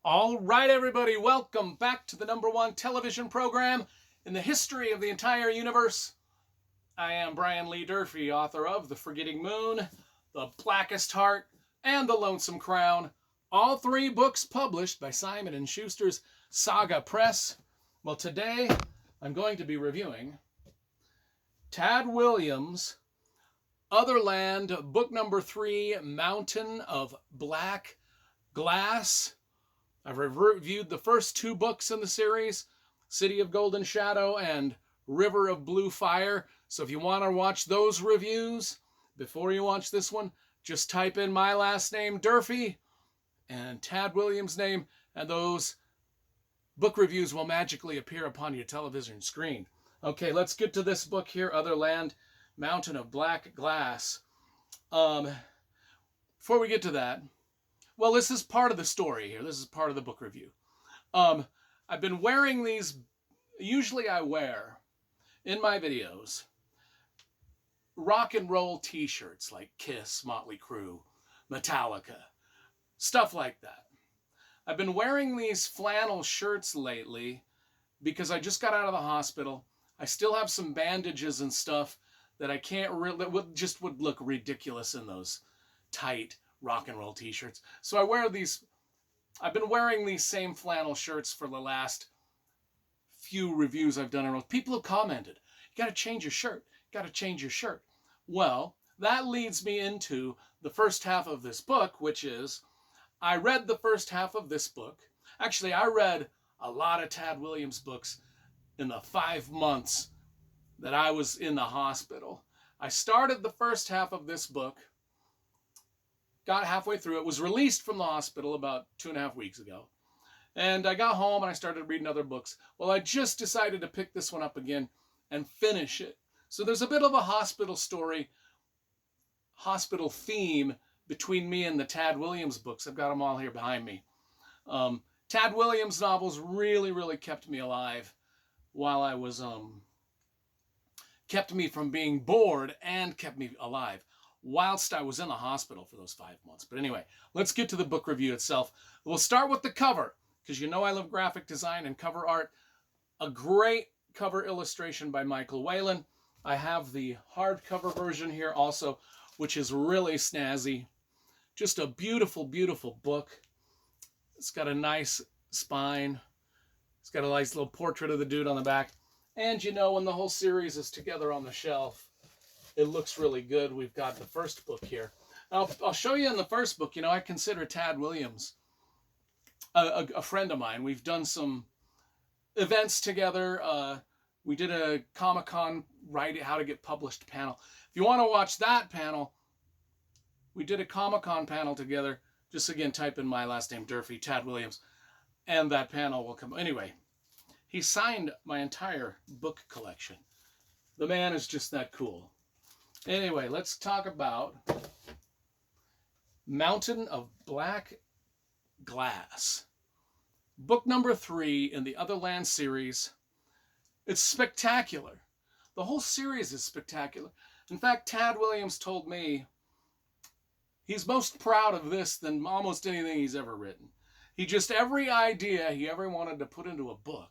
All right, everybody, welcome back to the #1 television program in the history of the entire universe. I am Brian Lee Durfee, author of The Forgetting Moon, The Blackest Heart, and The Lonesome Crown, all three books published by Simon & Schuster's Saga Press. Well, today I'm going to be reviewing Tad Williams' Otherland, book number 3, Mountain of Black Glass. I've reviewed the first two books in the series, City of Golden Shadow and River of Blue Fire. So if you want to watch those reviews before you watch this one, just type in my last name, Durfee, and Tad Williams' name, and those book reviews will magically appear upon your television screen. Okay, let's get to this book here, Otherland, Mountain of Black Glass. Before we get to that, well, this is part of the story here. This is part of the book review. I've been wearing these. Usually I wear, in my videos, rock and roll t-shirts like Kiss, Motley Crue, Metallica, stuff like that. I've been wearing these flannel shirts lately because I just got out of the hospital. I still have some bandages and stuff that I can't really, that would look ridiculous in those tight rock and roll t-shirts. So I wear these. I've been wearing these same flannel shirts for the last few reviews I've done. People have commented, you got to change your shirt. You got to change your shirt. Well, that leads me into the first half of this book, which is, I read the first half of this book. Actually, I read a lot of Tad Williams books in the 5 months that I was in the hospital. I started the first half of this book, got halfway through. It was released from the hospital about 2.5 weeks ago. And I got home and I started reading other books. Well, I just decided to pick this one up again and finish it. So there's a bit of a hospital story, hospital theme between me and the Tad Williams books. I've got them all here behind me. Tad Williams novels really kept me alive while I was, kept me from being bored and kept me alive whilst I was in the hospital for those 5 months. But anyway, let's get to the book review itself. We'll start with the cover, because you know I love graphic design and cover art. A great cover illustration by Michael Whelan. I have the hardcover version here also, which is really snazzy. Just a beautiful book. It's got a nice spine. It's got a nice little portrait of the dude on the back. And you know, when the whole series is together on the shelf, it looks really good. We've got the first book here. I'll show you in the first book. You know, I consider Tad Williams a friend of mine. We've done some events together. We did a Comic-Con Write How to Get Published panel. If you want to watch that panel, we did a Comic-Con panel together. Just again, type in my last name, Durfee, Tad Williams, and that panel will come. Anyway, he signed my entire book collection. The man is just that cool. Anyway, let's talk about Mountain of Black Glass. Book number 3 in the Otherland series. It's spectacular. The whole series is spectacular. In fact, Tad Williams told me he's most proud of this than almost anything he's ever written. Every idea he ever wanted to put into a book,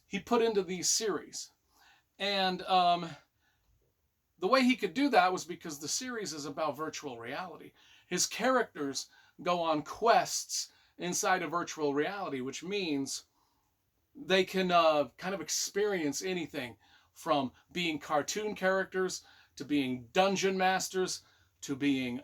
he put into these series. And the way he could do that was because the series is about virtual reality. His characters go on quests inside of virtual reality, which means they can kind of experience anything from being cartoon characters to being dungeon masters to being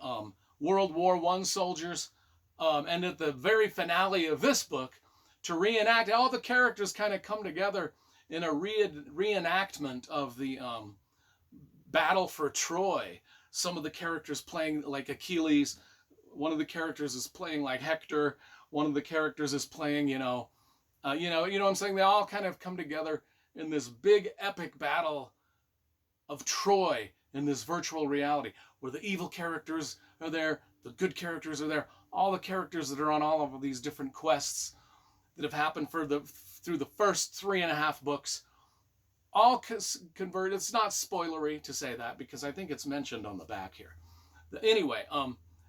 World War I soldiers. And at the very finale of this book, to reenact, all the characters kind of come together in a reenactment of the Battle for Troy. Some of the characters playing like Achilles. One of the characters is playing like Hector. One of the characters is playing, you know what I'm saying? They all kind of come together in this big epic battle of Troy in this virtual reality where the evil characters are there, the good characters are there, all the characters that are on all of these different quests that have happened through the first 3.5 books all convert. It's not spoilery to say that because I think it's mentioned on the back here. Anyway,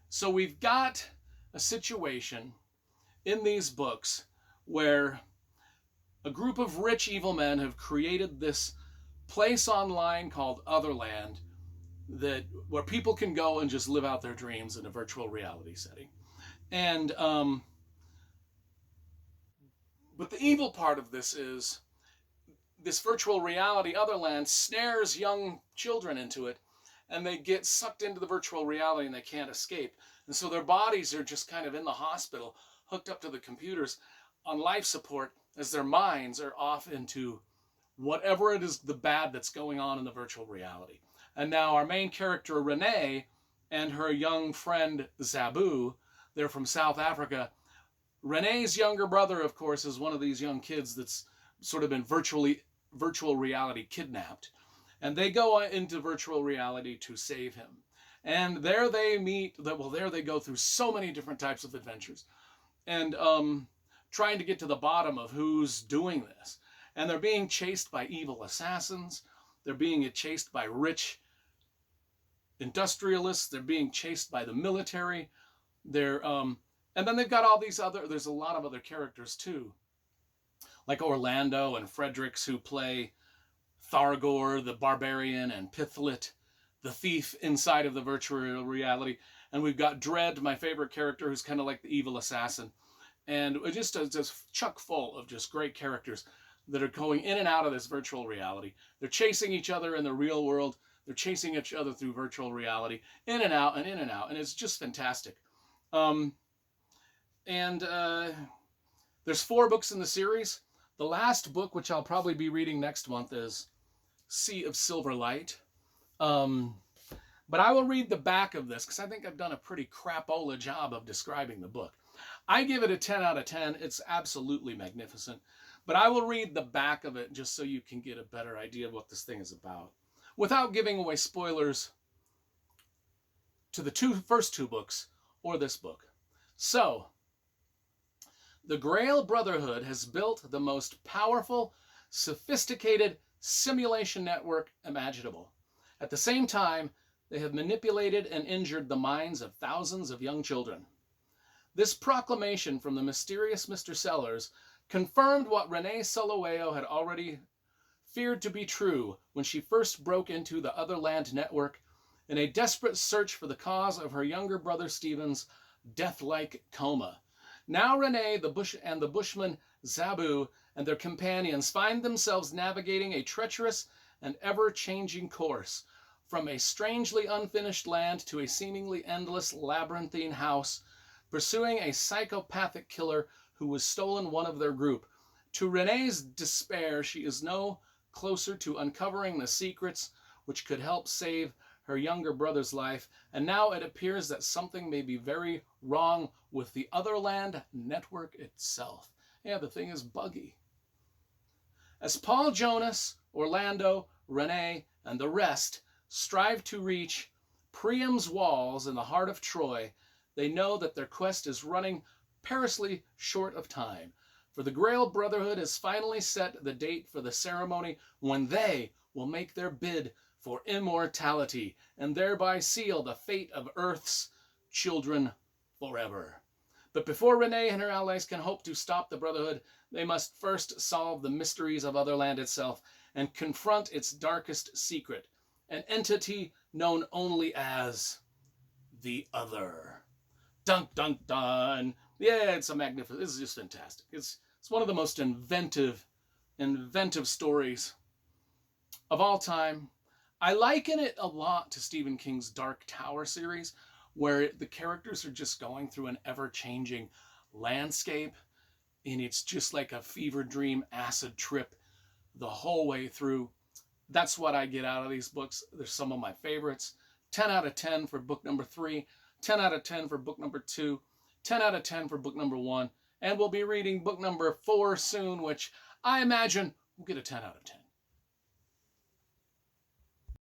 so we've got a situation in these books where a group of rich evil men have created this place online called Otherland that where people can go and just live out their dreams in a virtual reality setting. And but the evil part of this is this virtual reality Otherland snares young children into it, and they get sucked into the virtual reality and they can't escape. And so their bodies are just kind of in the hospital, hooked up to the computers on life support, as their minds are off into whatever it is, the bad that's going on in the virtual reality. And now our main character, Renee, and her young friend, Zabu, they're from South Africa. Renee's younger brother, of course, is one of these young kids that's sort of been virtual reality kidnapped. And they go into virtual reality to save him. And there they meet, there they go through so many different types of adventures. And trying to get to the bottom of who's doing this. And they're being chased by evil assassins. They're being chased by rich industrialists. They're being chased by the military. And then they've got all these there's a lot of other characters too. Like Orlando and Fredericks, who play Thargor, the barbarian, and Pithlet, the thief inside of the virtual reality. And we've got Dredd, my favorite character, who's kind of like the evil assassin. And just chock full of just great characters that are going in and out of this virtual reality. They're chasing each other in the real world. They're chasing each other through virtual reality, in and out and in and out. And it's just fantastic. There's 4 books in the series. The last book, which I'll probably be reading next month, is Sea of Silver Light. But I will read the back of this because I think I've done a pretty crapola job of describing the book. I give it a 10 out of 10. It's absolutely magnificent. But I will read the back of it just so you can get a better idea of what this thing is about, without giving away spoilers to the first two books or this book. So, the Grail Brotherhood has built the most powerful, sophisticated simulation network imaginable. At the same time, they have manipulated and injured the minds of thousands of young children. This proclamation from the mysterious Mr. Sellers confirmed what Renee Sulaweo had already feared to be true when she first broke into the Otherland network in a desperate search for the cause of her younger brother Stephen's death-like coma. Now Renee and the bushman Zabu and their companions find themselves navigating a treacherous and ever-changing course, from a strangely unfinished land to a seemingly endless labyrinthine house, pursuing a psychopathic killer who has stolen one of their group. To Renee's despair, she is no closer to uncovering the secrets which could help save her younger brother's life, and now it appears that something may be very wrong with the Otherland network itself. Yeah, the thing is buggy. As Paul Jonas, Orlando, Renee, and the rest strive to reach Priam's walls in the heart of Troy, they know that their quest is running perilously short of time, for the Grail Brotherhood has finally set the date for the ceremony when they will make their bid for immortality and thereby seal the fate of Earth's children forever. But before Renee and her allies can hope to stop the Brotherhood, they must first solve the mysteries of Otherland itself and confront its darkest secret, an entity known only as the Other. Dun, dun, dun. Yeah, it's a magnificent, this is just fantastic. It's one of the most inventive stories of all time. I liken it a lot to Stephen King's Dark Tower series, where the characters are just going through an ever-changing landscape, and it's just like a fever dream acid trip the whole way through. That's what I get out of these books. They're some of my favorites. 10 out of 10 for book number 3, 10 out of 10 for book number 2, 10 out of 10 for book number 1, and we'll be reading book number 4 soon, which I imagine will get a 10 out of 10.